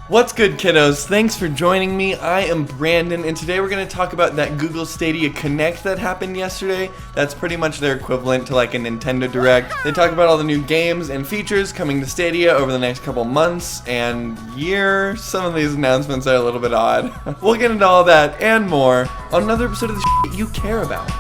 What's good, kiddos? Thanks for joining me. I am Brandon, and today we're going to talk about that Google Stadia Connect that happened yesterday. That's pretty much their equivalent to like a Nintendo Direct. They talk about all the new games and features coming to Stadia over the next couple months and year. Some of these announcements are a little bit odd. We'll get into all that and more on another episode of the shit you care about.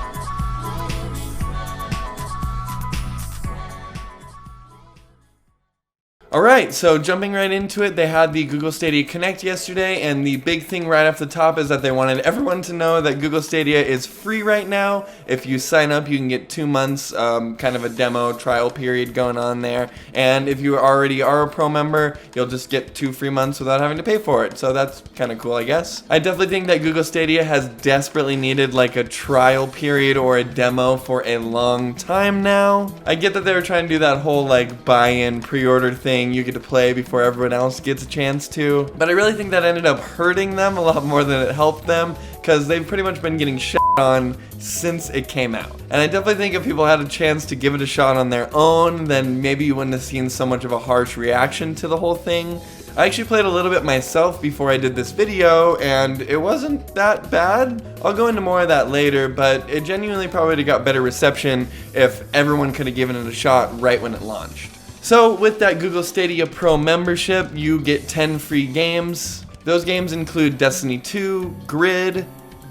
Alright, so jumping right into it, they had the Google Stadia Connect yesterday, and the big thing right off the top is that they wanted everyone to know that Google Stadia is free right now. If you sign up, you can get 2 months, kind of a demo trial period going on there, and if you already are a pro member, you'll just get 2 free months without having to pay for it, so that's kind of cool, I guess. I definitely think that Google Stadia has desperately needed like a trial period or a demo for a long time now. I get that they were trying to do that whole like buy-in pre-order thing you get to play before everyone else gets a chance to, but I really think that ended up hurting them a lot more than it helped them, because they've pretty much been getting shit on since it came out. And I definitely think if people had a chance to give it a shot on their own, then maybe you wouldn't have seen so much of a harsh reaction to the whole thing. I actually played a little bit myself before I did this video, and it wasn't that bad. I'll go into more of that later, but it genuinely probably would have got better reception if everyone could have given it a shot right when it launched. So with that Google Stadia Pro membership, you get 10 free games. Those games include Destiny 2, Grid,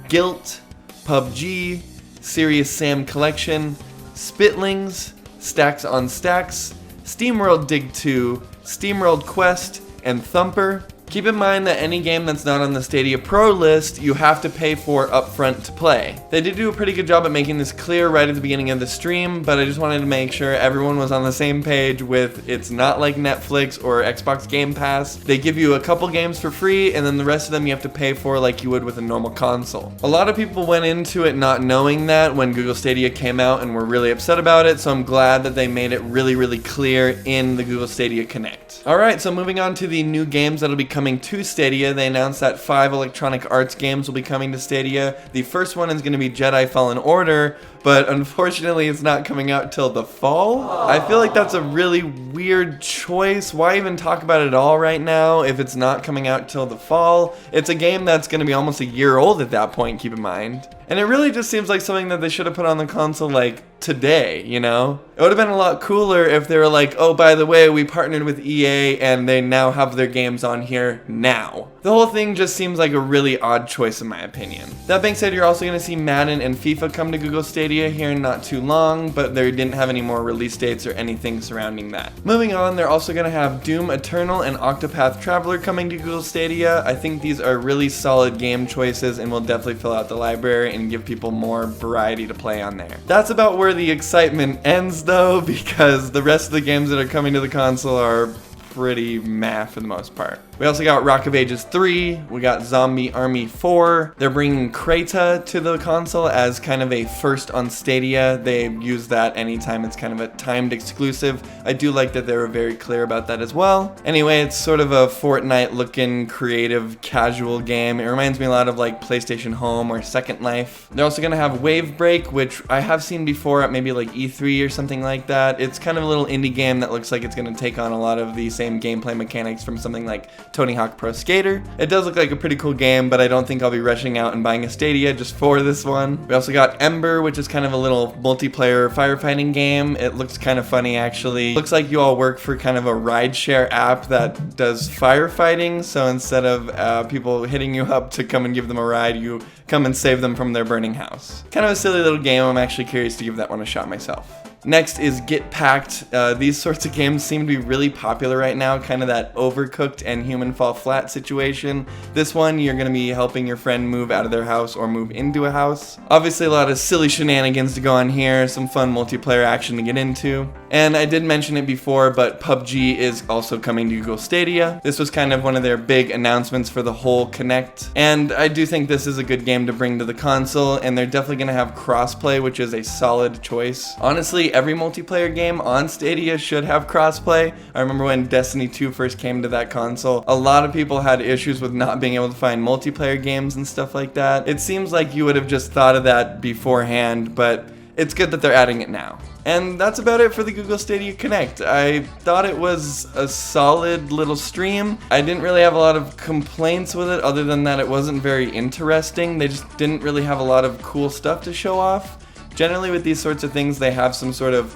Guilt, PUBG, Serious Sam Collection, Spitlings, Stacks on Stacks, SteamWorld Dig 2, SteamWorld Quest, and Thumper. Keep in mind that any game that's not on the Stadia Pro list, you have to pay for upfront to play. They did do a pretty good job at making this clear right at the beginning of the stream, but I just wanted to make sure everyone was on the same page with it's not like Netflix or Xbox Game Pass. They give you a couple games for free, and then the rest of them you have to pay for like you would with a normal console. A lot of people went into it not knowing that when Google Stadia came out and were really upset about it, so I'm glad that they made it really clear in the Google Stadia Connect. Alright, so moving on to the new games that'll be coming to Stadia. They announced that 5 Electronic Arts games will be coming to Stadia. The first one is going to be Jedi Fallen Order, but unfortunately it's not coming out till the fall. I feel like that's a really weird choice. Why even talk about it at all right now if it's not coming out till the fall? It's a game that's going to be almost a year old at that point, keep in mind. And it really just seems like something that they should have put on the console like today, you know? It would have been a lot cooler if they were like, oh, by the way, we partnered with EA and they now have their games on here now. The whole thing just seems like a really odd choice in my opinion. That being said, you're also going to see Madden and FIFA come to Google Stadia here in not too long, but they didn't have any more release dates or anything surrounding that. Moving on, they're also going to have Doom Eternal and Octopath Traveler coming to Google Stadia. I think these are really solid game choices and will definitely fill out the library and give people more variety to play on there. That's about where the excitement ends though, because the rest of the games that are coming to the console are pretty meh for the most part. We also got Rock of Ages 3, we got Zombie Army 4. They're bringing Krata to the console as kind of a first on Stadia. They use that anytime it's kind of a timed exclusive. I do like that they were very clear about that as well. Anyway, it's sort of a Fortnite looking creative casual game. It reminds me a lot of like PlayStation Home or Second Life. They're also going to have Wave Break, which I have seen before at maybe like E3 or something like that. It's kind of a little indie game that looks like it's going to take on a lot of the same gameplay mechanics from something like Tony Hawk Pro Skater. It does look like a pretty cool game, but I don't think I'll be rushing out and buying a Stadia just for this one. We also got Ember, which is kind of a little multiplayer firefighting game. It looks kind of funny actually. Looks like you all work for kind of a rideshare app that does firefighting, so instead of people hitting you up to come and give them a ride, you come and save them from their burning house. Kind of a silly little game. I'm actually curious to give that one a shot myself. Next is Get Packed. These sorts of games seem to be really popular right now, kind of that Overcooked and Human Fall Flat situation. This one, you're going to be helping your friend move out of their house or move into a house. Obviously a lot of silly shenanigans to go on here, some fun multiplayer action to get into. And I did mention it before, but PUBG is also coming to Google Stadia. This was kind of one of their big announcements for the whole Connect. And I do think this is a good game to bring to the console, and they're definitely going to have crossplay, which is a solid choice. Honestly, every multiplayer game on Stadia should have crossplay. I remember when Destiny 2 first came to that console, a lot of people had issues with not being able to find multiplayer games and stuff like that. It seems like you would have just thought of that beforehand, but it's good that they're adding it now. And that's about it for the Google Stadia Connect. I thought it was a solid little stream. I didn't really have a lot of complaints with it other than that it wasn't very interesting. They just didn't really have a lot of cool stuff to show off. Generally with these sorts of things they have some sort of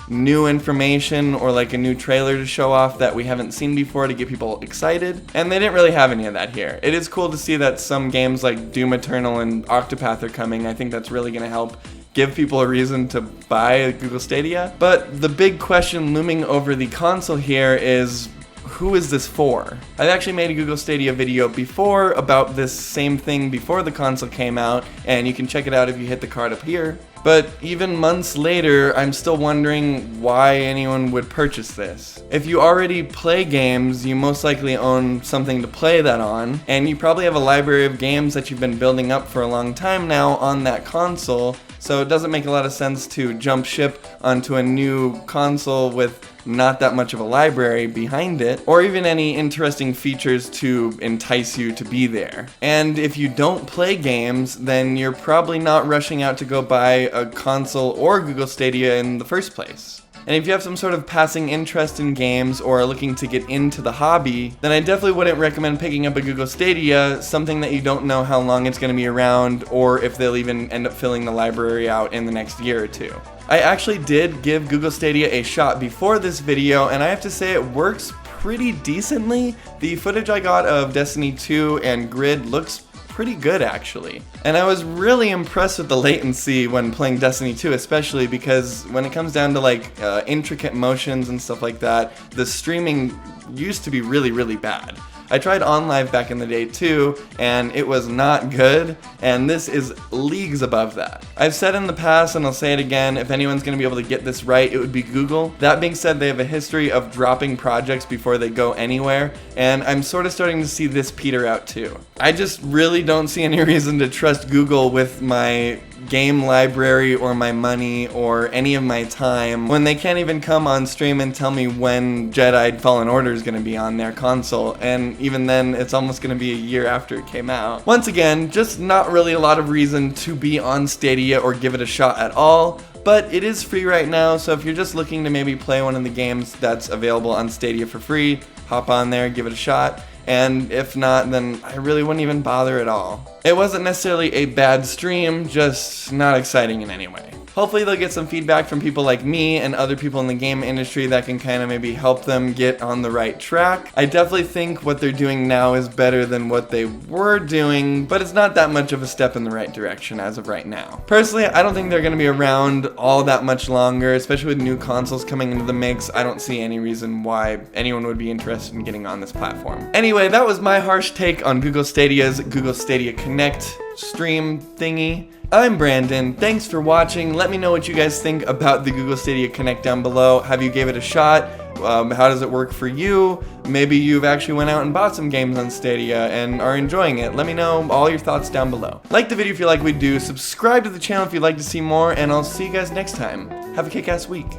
new information or like a new trailer to show off that we haven't seen before to get people excited, and they didn't really have any of that here. It is cool to see that some games like Doom Eternal and Octopath are coming. I think that's really going to help give people a reason to buy a Google Stadia. But the big question looming over the console here is, who is this for? I've actually made a Google Stadia video before about this same thing before the console came out, and you can check it out if you hit the card up here. But even months later, I'm still wondering why anyone would purchase this. If you already play games, you most likely own something to play that on, and you probably have a library of games that you've been building up for a long time now on that console, so it doesn't make a lot of sense to jump ship onto a new console with not that much of a library behind it, or even any interesting features to entice you to be there. And if you don't play games, then you're probably not rushing out to go buy a console or Google Stadia in the first place. And if you have some sort of passing interest in games or are looking to get into the hobby, then I definitely wouldn't recommend picking up a Google Stadia, something that you don't know how long it's going to be around or if they'll even end up filling the library out in the next year or two. I actually did give Google Stadia a shot before this video, and I have to say it works pretty decently. The footage I got of Destiny 2 and Grid looks pretty good actually. And I was really impressed with the latency when playing Destiny 2, especially because when it comes down to like intricate motions and stuff like that, the streaming used to be really bad. I tried OnLive back in the day too, and it was not good, and this is leagues above that. I've said in the past, and I'll say it again, if anyone's going to be able to get this right, it would be Google. That being said, they have a history of dropping projects before they go anywhere, and I'm sort of starting to see this peter out too. I just really don't see any reason to trust Google with my game library or my money or any of my time when they can't even come on stream and tell me when Jedi Fallen Order is going to be on their console, and even then it's almost going to be a year after it came out. Once again, just not really a lot of reason to be on Stadia or give it a shot at all, but it is free right now, so if you're just looking to maybe play one of the games that's available on Stadia for free, hop on there, give it a shot. And if not, then I really wouldn't even bother at all. It wasn't necessarily a bad stream, just not exciting in any way. Hopefully they'll get some feedback from people like me and other people in the game industry that can kind of maybe help them get on the right track. I definitely think what they're doing now is better than what they were doing, but it's not that much of a step in the right direction as of right now. Personally, I don't think they're going to be around all that much longer, especially with new consoles coming into the mix. I don't see any reason why anyone would be interested in getting on this platform. Anyway, that was my harsh take on Google Stadia's Google Stadia Connect stream thingy. I'm Brandon, thanks for watching. Let me know what you guys think about the Google Stadia Connect down below. Have you gave it a shot? How does it work for you? Maybe you've actually went out and bought some games on Stadia and are enjoying it. Let me know all your thoughts down below. Like the video if you like what we do, subscribe to the channel if you'd like to see more, and I'll see you guys next time. Have a kick-ass week.